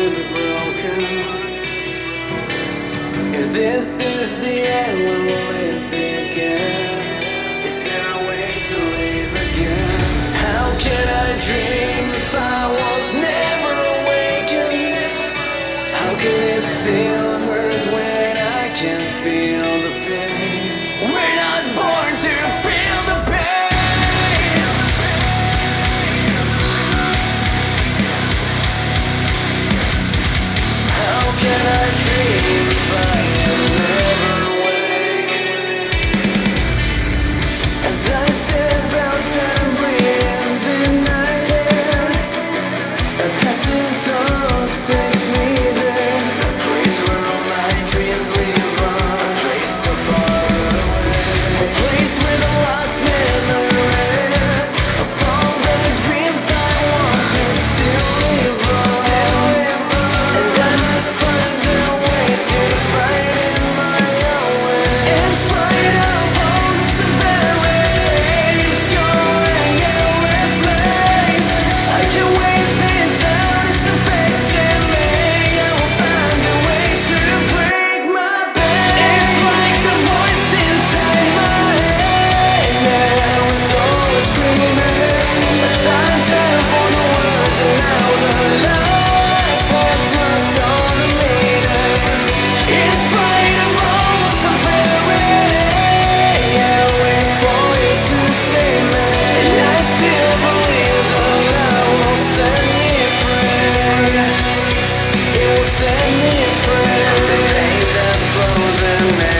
to be broken? If this is the end, when will it begin? Is there a way to live again? How can I dream if I was never awakened? How can it still hurt when I can feel the pain? We're not born to feel the pain. How can I dream if I am never awake? As I step outside and breathe the night air, a passing thought takes me there, a place where all my dreams live on, a place so far away, a place with the lost memories of all the dreams I once had still live on, and I must find a way to fight in my own way. In spite of all the severity, it's going endlessly. I can wait this out, it's affecting me. I will find a way to break my pain. It's like the voice inside my head now is always screaming a soundtrack for the words, and now the life has lost all the meaning. In spite of all the severity, I wait for you to save me, and I still believe the love will set me free. It will set me free from the pain that flows in me.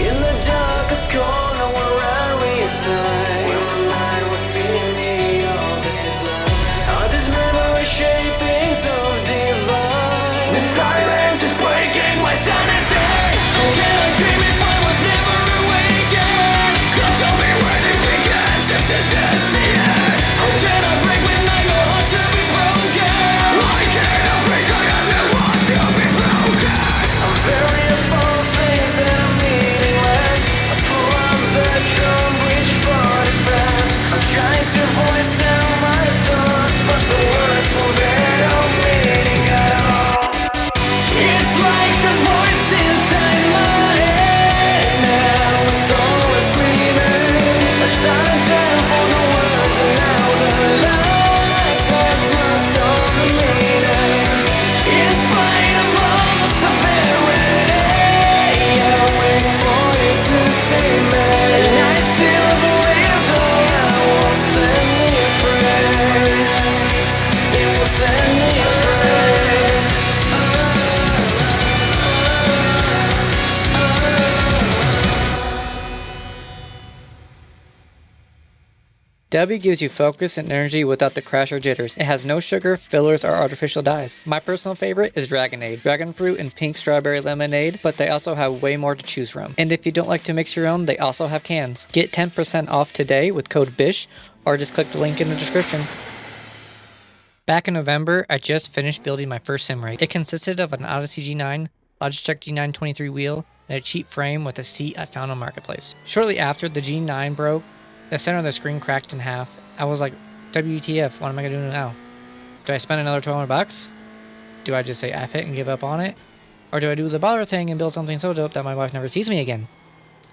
In the darkest corner where I reside, where my mind would feed me all this life, are these memory shapings of divine. The silence is breaking my sanity. How can I dream if I was never awakened? Tell me when it begins, if this is the end. How can I break when I know how to be broken? Why can't I break? I only want to be broken. I'm very full of things that are meaningless. I pull on the drum, reach for the fence. I'm trying to voice out my thoughts, but the words will bear no meaning at all. It's like the voice inside my head now is always screaming a soundtrack for the words, and now the life has lost all the meaning. In spite of all the severity, I wait for you to save me, and I still believe the love will set me free. It will set me free. W gives you focus and energy without the crash or jitters. It has no sugar, fillers, or artificial dyes. My personal favorite is Dragonade, dragon fruit and pink strawberry lemonade, but they also have way more to choose from. And if you don't like to mix your own, they also have cans. Get 10% off today with code BISH, or just click the link in the description. Back in November, I just finished building my first sim rig. It consisted of an Odyssey G9, Logitech G9 23 wheel, and a cheap frame with a seat I found on Marketplace. Shortly after the G9 broke, the center of the screen cracked in half. I was like, WTF, what am I gonna do now? Do I spend another 1200 bucks? Do I just say F it and give up on it? Or do I do the baller thing and build something so dope that my wife never sees me again?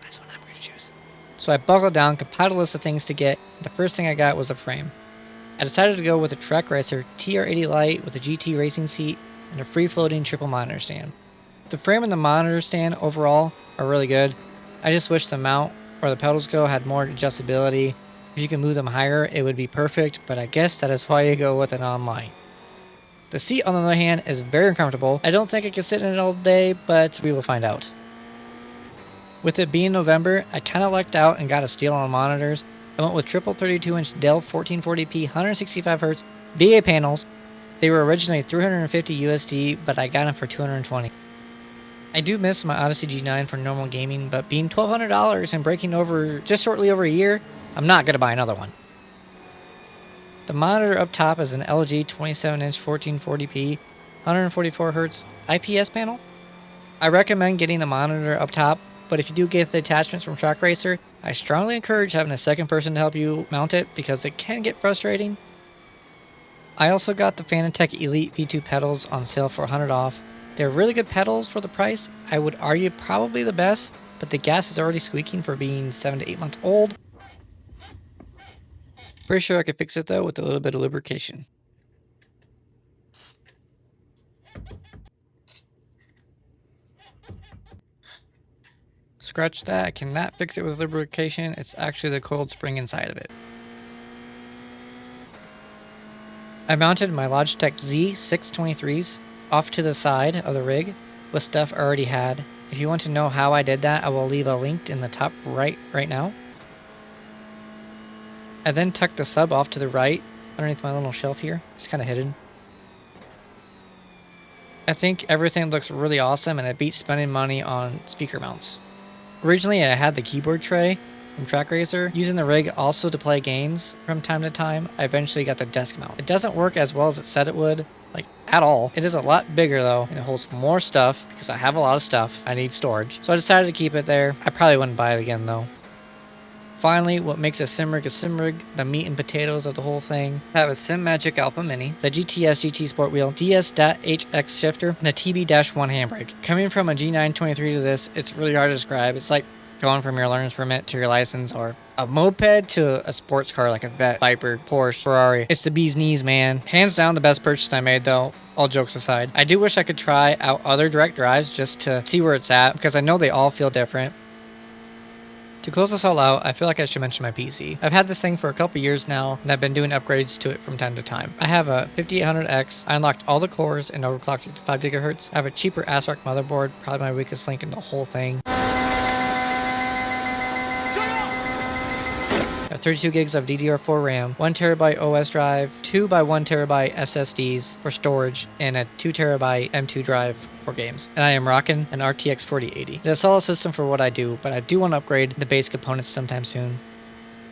That's what I'm gonna choose. So I buckled down, compiled a list of things to get. The first thing I got was a frame. I decided to go with a Trackracer TR80 Lite with a GT racing seat and a free-floating triple monitor stand. The frame and the monitor stand overall are really good. I just wish the mount where the pedals go had more adjustability. If you can move them higher, it would be perfect, but I guess that is why you go with an online. The seat, on the other hand, is very uncomfortable. I don't think I can sit in it all day, but we will find out. With it being November, I kind of lucked out and got a steal on monitors. I went with triple 32-inch Dell 1440p 165Hz VA panels. They were originally $350 USD, but I got them for $220. I do miss my Odyssey G9 for normal gaming, but being $1,200 and breaking over just shortly over a year, I'm not going to buy another one. The monitor up top is an LG 27-inch 1440p 144Hz IPS panel. I recommend getting a monitor up top, but if you do get the attachments from Trackracer, I strongly encourage having a second person to help you mount it because it can get frustrating. I also got the Fanatec Elite V2 pedals on sale for $100 off. They're really good pedals for the price. I would argue probably the best, but the gas is already squeaking for being 7 to 8 months old. Pretty sure I could fix it though with a little bit of lubrication. Scratch that, I cannot fix it with lubrication. It's actually the coiled spring inside of it. I mounted my Logitech Z623s off to the side of the rig with stuff I already had. If you want to know how I did that, I will leave a link in the top right now. I then tucked the sub off to the right underneath my little shelf here. It's kind of hidden. I think everything looks really awesome and it beats spending money on speaker mounts. Originally I had the keyboard tray from Trackracer, using the rig also to play games from time to time. I eventually got the desk mount. It doesn't work as well as it said it would, like at all. It is a lot bigger though, and it holds more stuff because I have a lot of stuff. I need storage. So I decided to keep it there. I probably wouldn't buy it again though. Finally, what makes a Simrig, the meat and potatoes of the whole thing, I have a Simagic Alpha Mini, the GTS GT Sport Wheel, DS.HX shifter, and a TB-1 handbrake. Coming from a G923 to this, it's really hard to describe. It's like going from your learner's permit to your license, or a moped to a sports car like a Vet, Viper, Porsche, Ferrari. It's the bee's knees, man. Hands down the best purchase I made though. All jokes aside. I do wish I could try out other direct drives just to see where it's at, because I know they all feel different. To close this all out, I feel like I should mention my PC. I've had this thing for a couple years now, and I've been doing upgrades to it from time to time. I have a 5800X. I unlocked all the cores and overclocked it to 5 GHz. I have a cheaper ASRock motherboard, probably my weakest link in the whole thing. I have 32 gigs of DDR4 RAM, 1 TB OS drive, 2 by 1 TB SSDs for storage, and a 2 TB M2 drive for games. And I am rocking an RTX 4080. It's a solid system for what I do, but I do want to upgrade the base components sometime soon.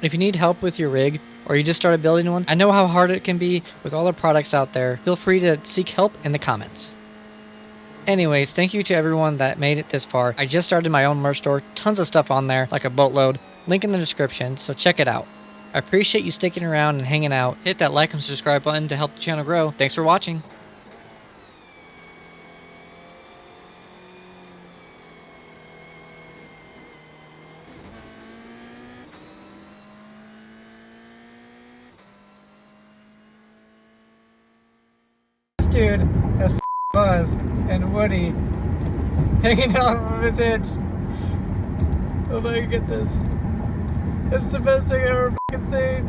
If you need help with your rig, or you just started building one, I know how hard it can be with all the products out there. Feel free to seek help in the comments. Anyways, thank you to everyone that made it this far. I just started my own merch store, tons of stuff on there, like a boatload. Link in the description, so check it out. I appreciate you sticking around and hanging out. Hit that like and subscribe button to help the channel grow. Thanks for watching. Dude, that's Buzz and Woody hanging out from his hitch. Oh my goodness. It's the best thing I've ever fucking seen.